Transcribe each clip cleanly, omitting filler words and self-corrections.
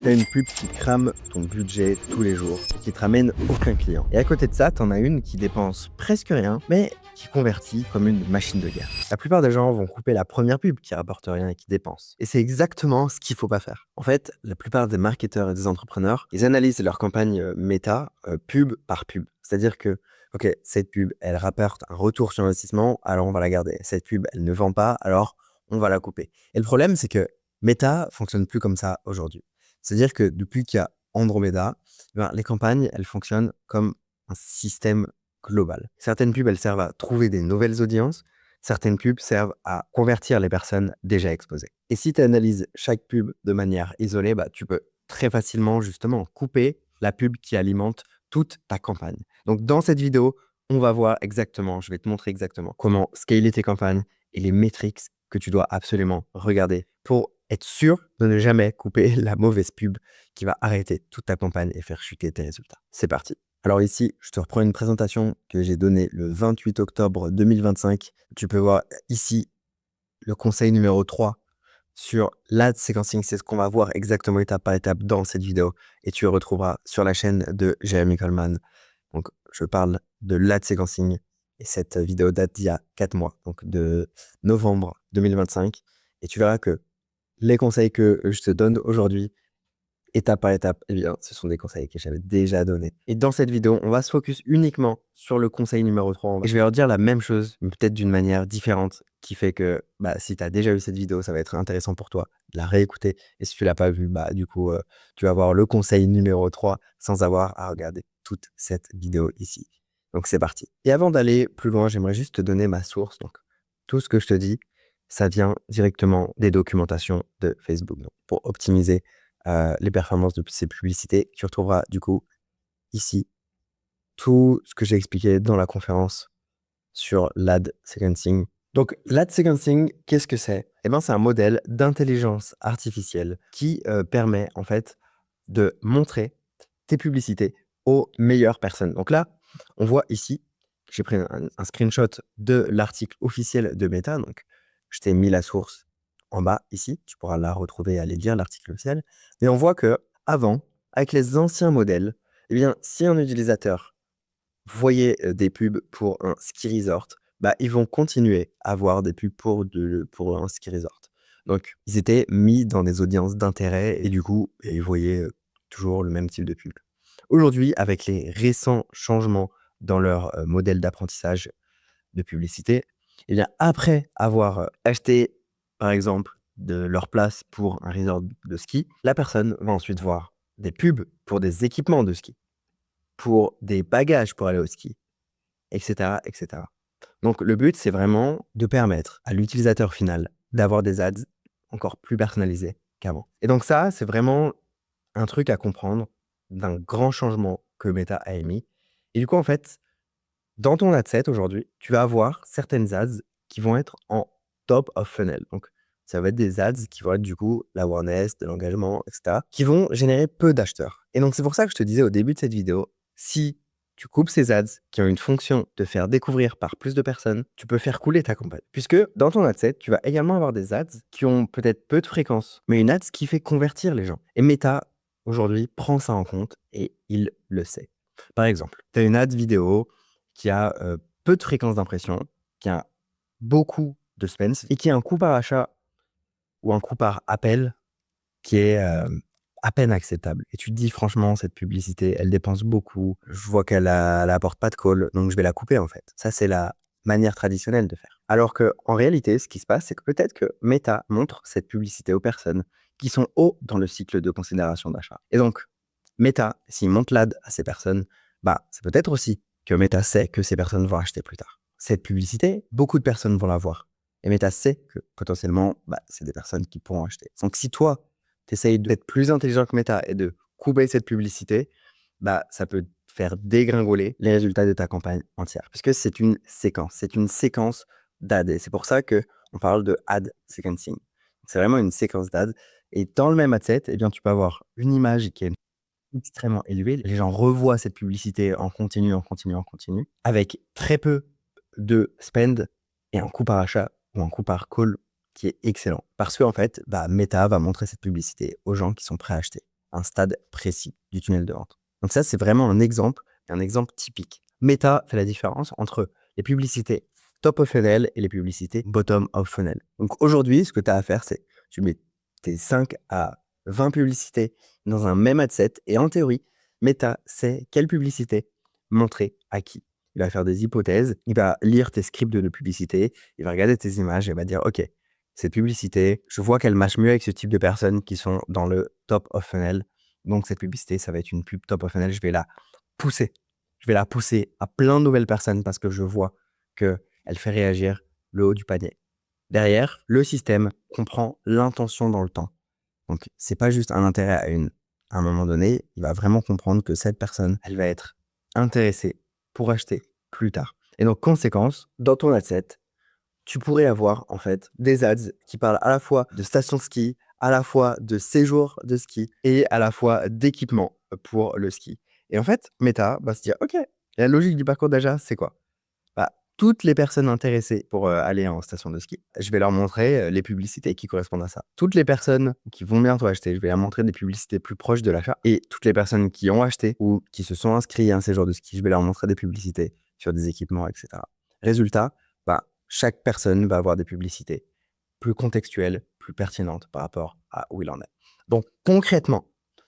T'as une pub qui crame ton budget tous les jours et qui te ramène aucun client. Et à côté de ça, t'en as une qui dépense presque rien, mais qui convertit comme une machine de guerre. La plupart des gens vont couper la première pub qui rapporte rien et qui dépense. Et c'est exactement ce qu'il faut pas faire. En fait, la plupart des marketeurs et des entrepreneurs, ils analysent leur campagne méta pub par pub. C'est-à-dire que, ok, cette pub, elle rapporte un retour sur investissement, alors on va la garder. Cette pub, elle ne vend pas, alors on va la couper. Et le problème, c'est que Meta fonctionne plus comme ça aujourd'hui. C'est-à-dire que depuis qu'il y a Andromeda, les campagnes, elles fonctionnent comme un système global. Certaines pubs, elles servent à trouver des nouvelles audiences. Certaines pubs servent à convertir les personnes déjà exposées. Et si tu analyses chaque pub de manière isolée, tu peux très facilement justement couper la pub qui alimente toute ta campagne. Donc dans cette vidéo, on va voir exactement, je vais te montrer exactement comment scaler tes campagnes et les métriques que tu dois absolument regarder pour être sûr de ne jamais couper la mauvaise pub qui va arrêter toute ta campagne et faire chuter tes résultats. C'est parti. Alors ici, je te reprends une présentation que j'ai donnée le 28 octobre 2025. Tu peux voir ici le conseil numéro 3 sur l'ad sequencing. C'est ce qu'on va voir exactement étape par étape dans cette vidéo et tu le retrouveras sur la chaîne de Jeremy Coleman. Donc, je parle de l'ad sequencing et cette vidéo date d'il y a 4 mois, donc de novembre 2025. Et tu verras que les conseils que je te donne aujourd'hui, étape par étape, eh bien, ce sont des conseils que j'avais déjà donnés. Et dans cette vidéo, on va se focus uniquement sur le conseil numéro 3. Et je vais leur dire la même chose, mais peut-être d'une manière différente, qui fait que si tu as déjà vu cette vidéo, ça va être intéressant pour toi de la réécouter. Et si tu l'as pas vu, du coup, tu vas voir le conseil numéro 3 sans avoir à regarder toute cette vidéo ici. Donc, c'est parti. Et avant d'aller plus loin, j'aimerais juste te donner ma source. Donc, tout ce que je te dis, ça vient directement des documentations de Facebook. Donc, pour optimiser les performances de ces publicités, tu retrouveras du coup ici tout ce que j'ai expliqué dans la conférence sur l'ad sequencing. Donc l'ad sequencing, qu'est-ce que c'est? Eh bien, c'est un modèle d'intelligence artificielle qui permet en fait de montrer tes publicités aux meilleures personnes. Donc là, on voit ici, j'ai pris un screenshot de l'article officiel de Meta. Donc, je t'ai mis la source en bas ici. Tu pourras la retrouver et aller lire l'article officiel. Mais on voit que avant, avec les anciens modèles, eh bien, si un utilisateur voyait des pubs pour un ski resort, ils vont continuer à voir des pubs pour un ski resort. Donc, ils étaient mis dans des audiences d'intérêt et du coup, ils voyaient toujours le même type de pub. Aujourd'hui, avec les récents changements dans leur modèle d'apprentissage de publicité, eh bien, après avoir acheté, par exemple, de leur place pour un resort de ski, la personne va ensuite voir des pubs pour des équipements de ski, pour des bagages pour aller au ski, etc., etc. Donc, le but, c'est vraiment de permettre à l'utilisateur final d'avoir des ads encore plus personnalisés qu'avant. Et donc ça, c'est vraiment un truc à comprendre d'un grand changement que Meta a émis. Et du coup, en fait, dans ton ad set aujourd'hui, tu vas avoir certaines ads qui vont être en top of funnel. Donc, ça va être des ads qui vont être du coup l'awareness, de l'engagement, etc., qui vont générer peu d'acheteurs. Et donc, c'est pour ça que je te disais au début de cette vidéo, si tu coupes ces ads qui ont une fonction de faire découvrir par plus de personnes, tu peux faire couler ta campagne. Puisque dans ton ad set, tu vas également avoir des ads qui ont peut-être peu de fréquence, mais une ads qui fait convertir les gens. Et Meta, aujourd'hui, prend ça en compte et il le sait. Par exemple, tu as une ad vidéo qui a peu de fréquence d'impression, qui a beaucoup de spends et qui a un coût par achat ou un coût par appel qui est à peine acceptable. Et tu te dis franchement, cette publicité, elle dépense beaucoup. Je vois qu'elle apporte pas de call, donc je vais la couper en fait. Ça, c'est la manière traditionnelle de faire. Alors que en réalité, ce qui se passe, c'est que peut-être que Meta montre cette publicité aux personnes qui sont haut dans le cycle de considération d'achat. Et donc, Meta, s'il montre l'ad à ces personnes, c'est peut-être aussi que Meta sait que ces personnes vont acheter plus tard. Cette publicité, beaucoup de personnes vont la voir. Et Meta sait que potentiellement, c'est des personnes qui pourront acheter. Donc si toi, tu essayes d'être plus intelligent que Meta et de couper cette publicité, ça peut te faire dégringoler les résultats de ta campagne entière. Puisque c'est une séquence d'ads. Et c'est pour ça qu'on parle de ad sequencing. C'est vraiment une séquence d'ads. Et dans le même ad set, tu peux avoir une image qui est extrêmement élevée. Les gens revoient cette publicité en continu, avec très peu de spend et un coût par achat ou un coût par call qui est excellent. Parce qu'en fait, Meta va montrer cette publicité aux gens qui sont prêts à acheter. un stade précis du tunnel de vente. Donc ça, c'est vraiment un exemple typique. Meta fait la différence entre les publicités top of funnel et les publicités bottom of funnel. Donc aujourd'hui, ce que tu as à faire, c'est tu mets tes 5 à 20 publicités dans un même ad set et en théorie, Meta sait quelle publicité montrer à qui. Il va faire des hypothèses, il va lire tes scripts de publicité, il va regarder tes images et il va dire OK, cette publicité, je vois qu'elle matche mieux avec ce type de personnes qui sont dans le top of funnel. Donc cette publicité, ça va être une pub top of funnel, je vais la pousser. Je vais la pousser à plein de nouvelles personnes parce que je vois qu'elle fait réagir le haut du panier. Derrière, le système comprend l'intention dans le temps. Donc, c'est pas juste un intérêt à un moment donné, il va vraiment comprendre que cette personne, elle va être intéressée pour acheter plus tard. Et donc, conséquence, dans ton ad set, tu pourrais avoir en fait des ads qui parlent à la fois de station de ski, à la fois de séjour de ski et à la fois d'équipement pour le ski. Et en fait, Meta va se dire, OK, la logique du parcours d'achat, c'est quoi? Bah, toutes les personnes intéressées pour aller en station de ski, je vais leur montrer les publicités qui correspondent à ça. Toutes les personnes qui vont bientôt acheter, je vais leur montrer des publicités plus proches de l'achat. Et toutes les personnes qui ont acheté ou qui se sont inscrits à un séjour de ski, je vais leur montrer des publicités sur des équipements, etc. Résultat, bah, chaque personne va avoir des publicités plus contextuelles, plus pertinentes par rapport à où il en est. Donc concrètement,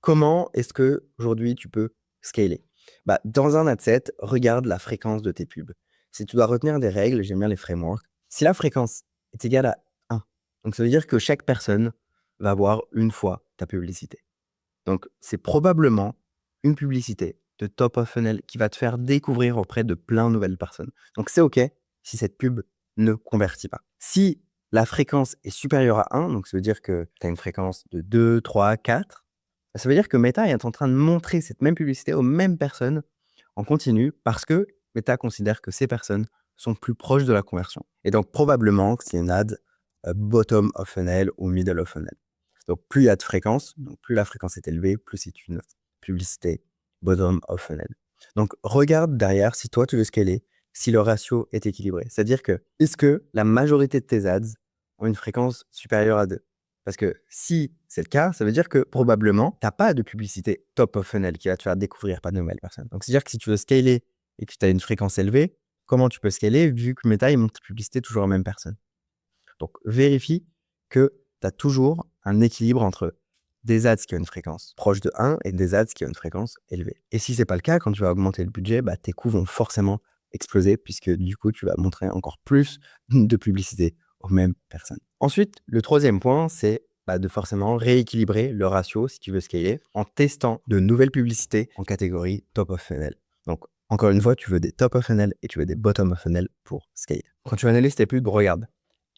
comment est-ce que aujourd'hui tu peux scaler? Bah, dans un ad set, regarde la fréquence de tes pubs. Si tu dois retenir des règles, j'aime bien les frameworks. Si la fréquence est égale à 1, donc ça veut dire que chaque personne va voir une fois ta publicité. Donc c'est probablement une publicité de top of funnel qui va te faire découvrir auprès de plein de nouvelles personnes. Donc c'est OK si cette pub ne convertit pas. Si la fréquence est supérieure à 1, donc ça veut dire que tu as une fréquence de 2, 3, 4, ça veut dire que Meta est en train de montrer cette même publicité aux mêmes personnes en continu parce que Meta considère que ces personnes sont plus proches de la conversion. Et donc probablement que c'est une ad bottom of funnel ou middle of funnel. Donc plus il y a de fréquence, donc plus la fréquence est élevée, plus c'est une publicité bottom of funnel. Donc regarde derrière si toi tu veux scaler, si le ratio est équilibré. C'est-à-dire que est-ce que la majorité de tes ads ont une fréquence supérieure à 2? Parce que si c'est le cas, ça veut dire que probablement, tu n'as pas de publicité top of funnel qui va te faire découvrir pas de nouvelles personnes. Donc, c'est-à-dire que si tu veux scaler et que tu as une fréquence élevée, comment tu peux scaler vu que Meta, il montre tes publicités toujours aux mêmes personnes? Donc, vérifie que tu as toujours un équilibre entre des ads qui ont une fréquence proche de 1 et des ads qui ont une fréquence élevée. Et si c'est pas le cas, quand tu vas augmenter le budget, bah, tes coûts vont forcément exploser puisque du coup, tu vas montrer encore plus de publicité aux mêmes personnes. Ensuite, le troisième point, c'est de forcément rééquilibrer le ratio si tu veux scaler en testant de nouvelles publicités en catégorie top of funnel. Donc, encore une fois, tu veux des top of funnel et tu veux des bottom of funnel pour scaler. Quand tu analyses tes pubs, regarde.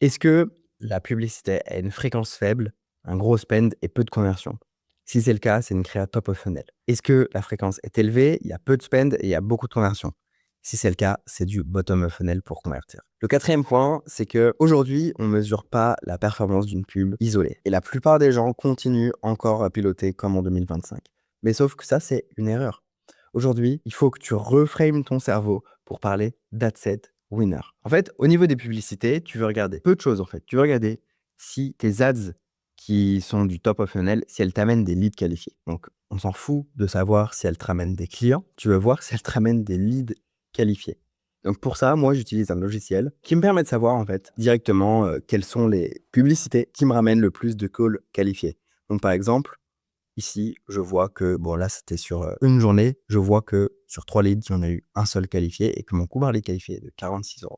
Est-ce que la publicité a une fréquence faible, un gros spend et peu de conversion? Si c'est le cas, c'est une créa top of funnel. Est-ce que la fréquence est élevée, il y a peu de spend et il y a beaucoup de conversion? Si c'est le cas, c'est du bottom of funnel pour convertir. Le quatrième point, c'est que aujourd'hui, on mesure pas la performance d'une pub isolée. Et la plupart des gens continuent encore à piloter comme en 2025. Mais sauf que ça, c'est une erreur. Aujourd'hui, il faut que tu reframes ton cerveau pour parler d'ad set winner. En fait, au niveau des publicités, tu veux regarder peu de choses en fait. Tu veux regarder si tes ads qui sont du top of funnel, si elles t'amènent des leads qualifiés. Donc, on s'en fout de savoir si elles te ramènent des clients. Tu veux voir si elles te ramènent des leads qualifiés. Donc pour ça, moi, j'utilise un logiciel qui me permet de savoir en fait directement quelles sont les publicités qui me ramènent le plus de calls qualifiés. Donc par exemple, ici, je vois que, bon là, c'était sur une journée, je vois que sur 3 leads, il y en a eu un seul qualifié et que mon coût par lead qualifié est de 46 €.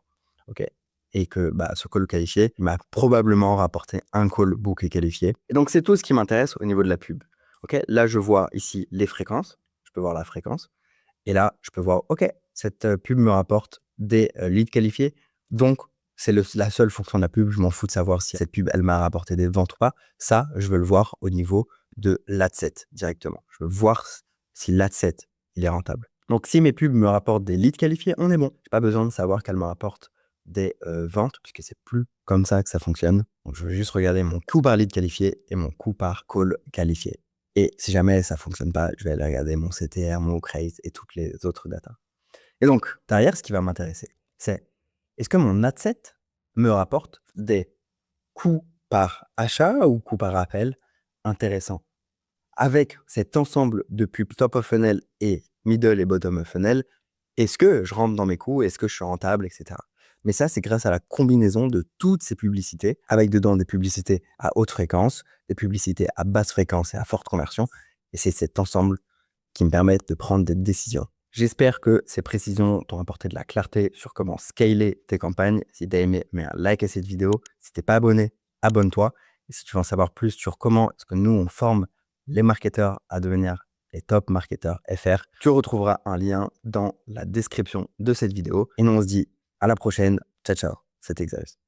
OK. Et que ce call qualifié m'a probablement rapporté un call booké qualifié. Et donc, c'est tout ce qui m'intéresse au niveau de la pub. OK. Là, je vois ici les fréquences. Je peux voir la fréquence. Et là, je peux voir, OK, cette pub me rapporte des leads qualifiés. Donc, c'est la seule fonction de la pub. Je m'en fous de savoir si cette pub, elle m'a rapporté des ventes ou pas. Ça, je veux le voir au niveau de l'adset directement. Je veux voir si l'adset, il est rentable. Donc, si mes pubs me rapportent des leads qualifiés, on est bon. J'ai pas besoin de savoir qu'elles me rapportent des ventes puisque c'est plus comme ça que ça fonctionne. Donc, je veux juste regarder mon coût par lead qualifié et mon coût par call qualifié. Et si jamais ça fonctionne pas, je vais aller regarder mon CTR, mon crate et toutes les autres datas. Et donc, derrière, ce qui va m'intéresser, c'est est-ce que mon adset me rapporte des coûts par achat ou coûts par appel intéressants? avec cet ensemble de pubs top of funnel et middle et bottom of funnel, est-ce que je rentre dans mes coûts? Est-ce que je suis rentable, etc. Mais ça, c'est grâce à la combinaison de toutes ces publicités, avec dedans des publicités à haute fréquence, des publicités à basse fréquence et à forte conversion. Et c'est cet ensemble qui me permet de prendre des décisions. J'espère que ces précisions t'ont apporté de la clarté sur comment scaler tes campagnes. Si tu as aimé, mets un like à cette vidéo. Si tu n'es pas abonné, abonne-toi. Et si tu veux en savoir plus sur comment est-ce que nous, on forme les marketeurs à devenir les top marketeurs FR, tu retrouveras un lien dans la description de cette vidéo. Et nous, on se dit à la prochaine. Ciao, ciao. C'était Xavier.